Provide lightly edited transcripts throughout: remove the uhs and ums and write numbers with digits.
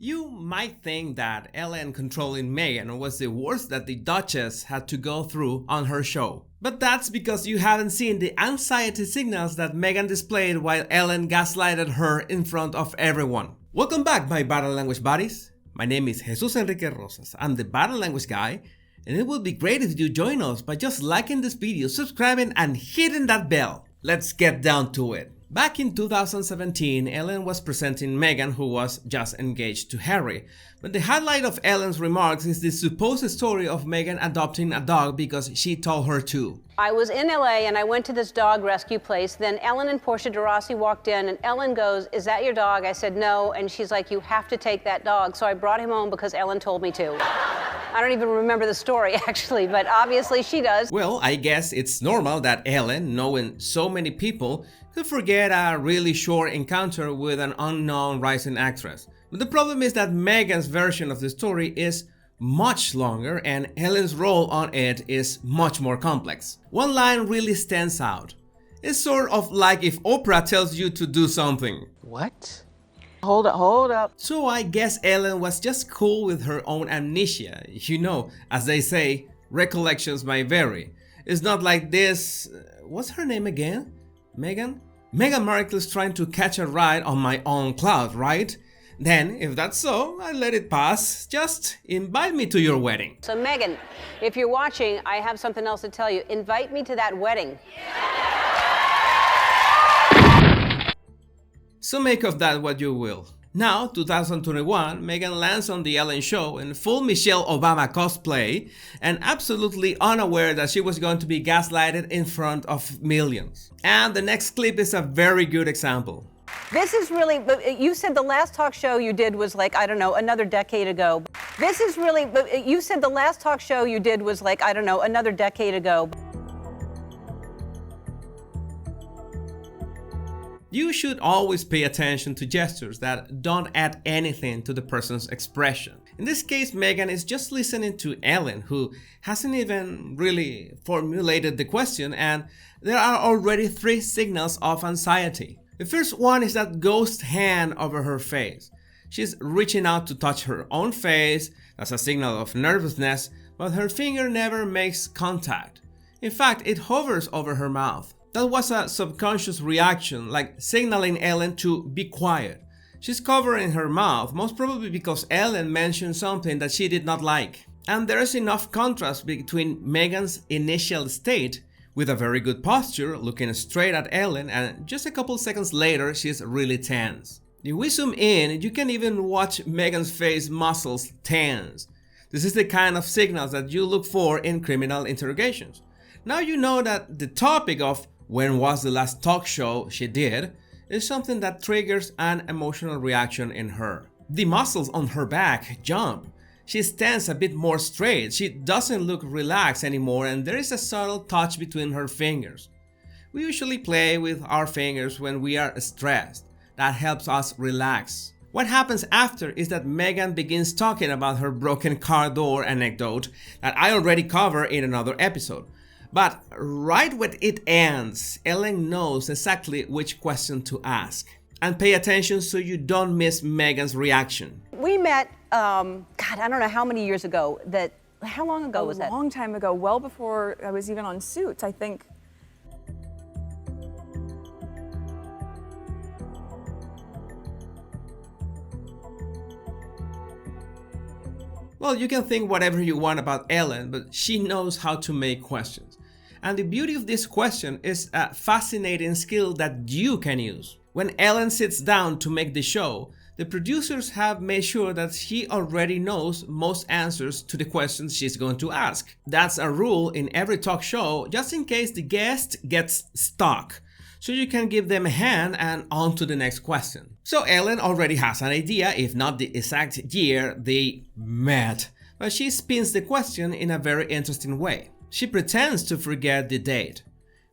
You might think that Ellen controlling Meghan was the worst that the Duchess had to go through on her show. But that's because you haven't seen the anxiety signals that Meghan displayed while Ellen gaslighted her in front of everyone. Welcome back, my Body Language buddies. My name is Jesus Enrique Rosas. I'm the Body Language guy, and it would be great if you join us by just liking this video, subscribing, and hitting that bell. Let's get down to it. Back in 2017, Ellen was presenting Meghan, who was just engaged to Harry. But the highlight of Ellen's remarks is the supposed story of Meghan adopting a dog because she told her to. I was in LA and I went to this dog rescue place. Then Ellen and Portia de Rossi walked in and Ellen goes, "Is that your dog?" I said, "No." And she's like, "You have to take that dog." So I brought him home because Ellen told me to. I don't even remember the story actually, but obviously she does. Well, I guess it's normal that Ellen, knowing so many people, could forget a really short encounter with an unknown rising actress. But the problem is that Meghan's version of the story is much longer and Ellen's role on it is much more complex. One line really stands out. It's sort of like if Oprah tells you to do something. What? Hold up. So I guess Ellen was just cool with her own amnesia. You know, as they say, recollections may vary. It's not like this... what's her name again? Meghan? Meghan Markle's trying to catch a ride on my own cloud, right? Then, if that's so, I let it pass. Just invite me to your wedding. So Meghan, if you're watching, I have something else to tell you. Invite me to that wedding. So make of that what you will. Now, 2021, Meghan lands on The Ellen Show in full Michelle Obama cosplay and absolutely unaware that she was going to be gaslighted in front of millions. And the next clip is a very good example. This is really, you said the last talk show you did was like, I don't know, another decade ago. This is really, you said the last talk show you did was like, I don't know, another decade ago. You should always pay attention to gestures that don't add anything to the person's expression. In this case, Meghan is just listening to Ellen, who hasn't even really formulated the question, and there are already 3 signals of anxiety. The first one is that ghost hand over her face. She's reaching out to touch her own face. That's a signal of nervousness, but her finger never makes contact. In fact, it hovers over her mouth. That was a subconscious reaction, like signaling Ellen to be quiet. She's covering her mouth, most probably because Ellen mentioned something that she did not like. And there is enough contrast between Meghan's initial state, with a very good posture, looking straight at Ellen, and just a couple seconds later, she's really tense. If we zoom in, you can even watch Meghan's face muscles tense. This is the kind of signals that you look for in criminal interrogations. Now you know that the topic of when was the last talk show she did is something that triggers an emotional reaction in her. The muscles on her back jump. She stands a bit more straight. She doesn't look relaxed anymore, and there is a subtle touch between her fingers. We usually play with our fingers when we are stressed. That helps us relax. What happens after is that Meghan begins talking about her broken car door anecdote that I already covered in another episode. But right when it ends, Ellen knows exactly which question to ask. And pay attention so you don't miss Meghan's reaction. We met, God, I don't know how many years ago. How long ago was that? A long time ago, well before I was even on Suits, I think. Well, you can think whatever you want about Ellen, but she knows how to make questions. And the beauty of this question is a fascinating skill that you can use. When Ellen sits down to make the show, the producers have made sure that she already knows most answers to the questions she's going to ask. That's a rule in every talk show, just in case the guest gets stuck, so you can give them a hand and on to the next question. So Ellen already has an idea, if not the exact year they met, but she spins the question in a very interesting way. She pretends to forget the date.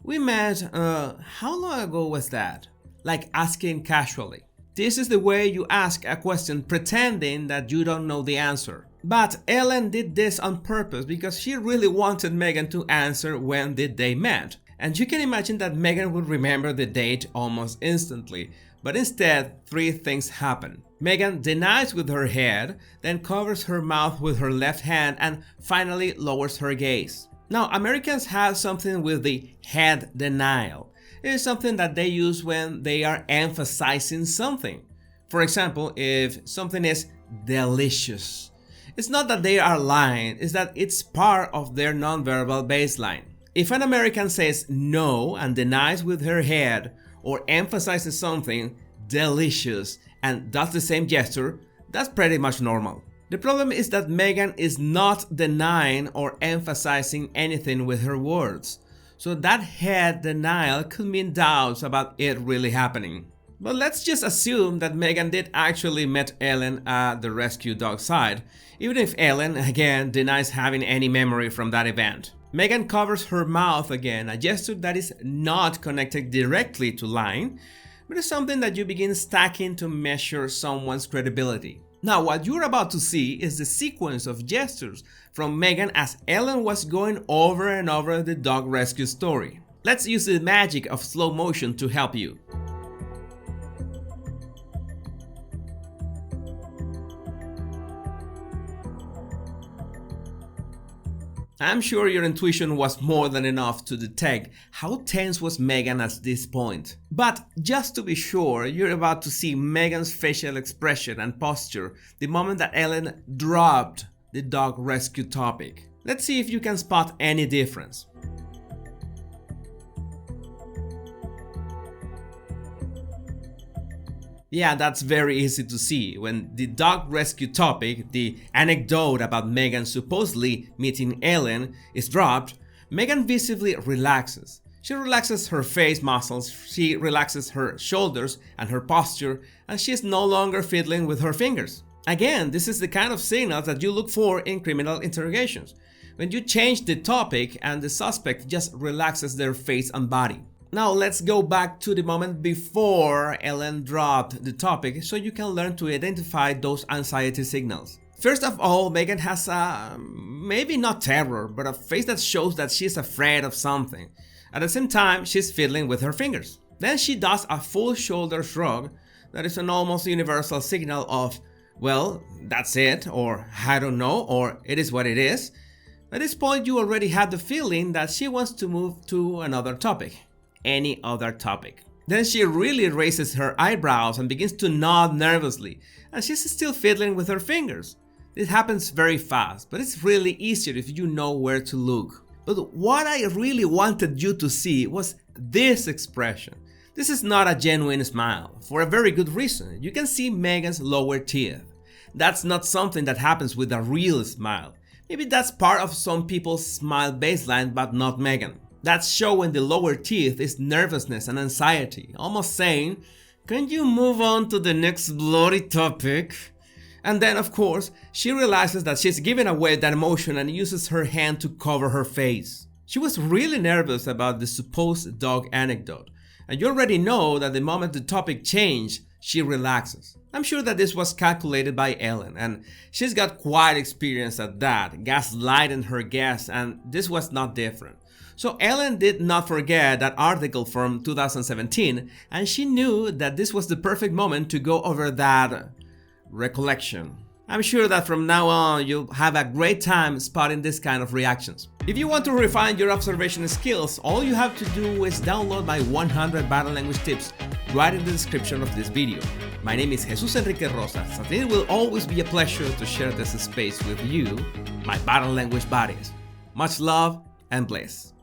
We met, how long ago was that? Like asking casually. This is the way you ask a question pretending that you don't know the answer. But Ellen did this on purpose because she really wanted Meghan to answer when did they met. And you can imagine that Meghan would remember the date almost instantly. But instead, three things happen. Meghan denies with her head, then covers her mouth with her left hand, and finally lowers her gaze. Now, Americans have something with the head denial. It is something that they use when they are emphasizing something. For example, if something is delicious, it's not that they are lying, it's that it's part of their nonverbal baseline. If an American says no and denies with her head, or emphasizes something delicious and does the same gesture, that's pretty much normal. The problem is that Meghan is not denying or emphasizing anything with her words, so that head denial could mean doubts about it really happening. But let's just assume that Meghan did actually meet Ellen at the rescue dog side, even if Ellen again denies having any memory from that event. Meghan covers her mouth again, a gesture that is not connected directly to lying, but is something that you begin stacking to measure someone's credibility. Now, what you're about to see is the sequence of gestures from Meghan as Ellen was going over and over the dog rescue story. Let's use the magic of slow motion to help you. I'm sure your intuition was more than enough to detect how tense was Meghan at this point. But just to be sure, you're about to see Meghan's facial expression and posture the moment that Ellen dropped the dog rescue topic. Let's see if you can spot any difference. Yeah, that's very easy to see. When the dog rescue topic, the anecdote about Meghan supposedly meeting Ellen, is dropped, Meghan visibly relaxes. She relaxes her face muscles, she relaxes her shoulders and her posture, and she is no longer fiddling with her fingers. Again, this is the kind of signals that you look for in criminal interrogations, when you change the topic and the suspect just relaxes their face and body. Now let's go back to the moment before Ellen dropped the topic so you can learn to identify those anxiety signals. First of all, Meghan has a, maybe not terror, but a face that shows that she's afraid of something. At the same time, she's fiddling with her fingers. Then she does a full shoulder shrug that is an almost universal signal of, well, that's it, or I don't know, or it is what it is. At this point, you already have the feeling that she wants to move to another topic. Any other topic. Then she really raises her eyebrows and begins to nod nervously, and she's still fiddling with her fingers. This happens very fast, but it's really easier if you know where to look. But what I really wanted you to see was this expression. This is not a genuine smile, for a very good reason. You can see Meghan's lower teeth. That's not something that happens with a real smile. Maybe that's part of some people's smile baseline, but not Meghan. That's showing the lower teeth is nervousness and anxiety, almost saying, can you move on to the next bloody topic? And then, of course, she realizes that she's giving away that emotion and uses her hand to cover her face. She was really nervous about the supposed dog anecdote, and you already know that the moment the topic changed, she relaxes. I'm sure that this was calculated by Ellen, and she's got quite experience at that, gaslighting her guests, and this was not different. So Ellen did not forget that article from 2017, and she knew that this was the perfect moment to go over that recollection. I'm sure that from now on you'll have a great time spotting this kind of reactions. If you want to refine your observation skills, all you have to do is download my 100 body language tips right in the description of this video. My name is Jesus Enrique Rosas, and it will always be a pleasure to share this space with you, my body language buddies. Much love and bliss.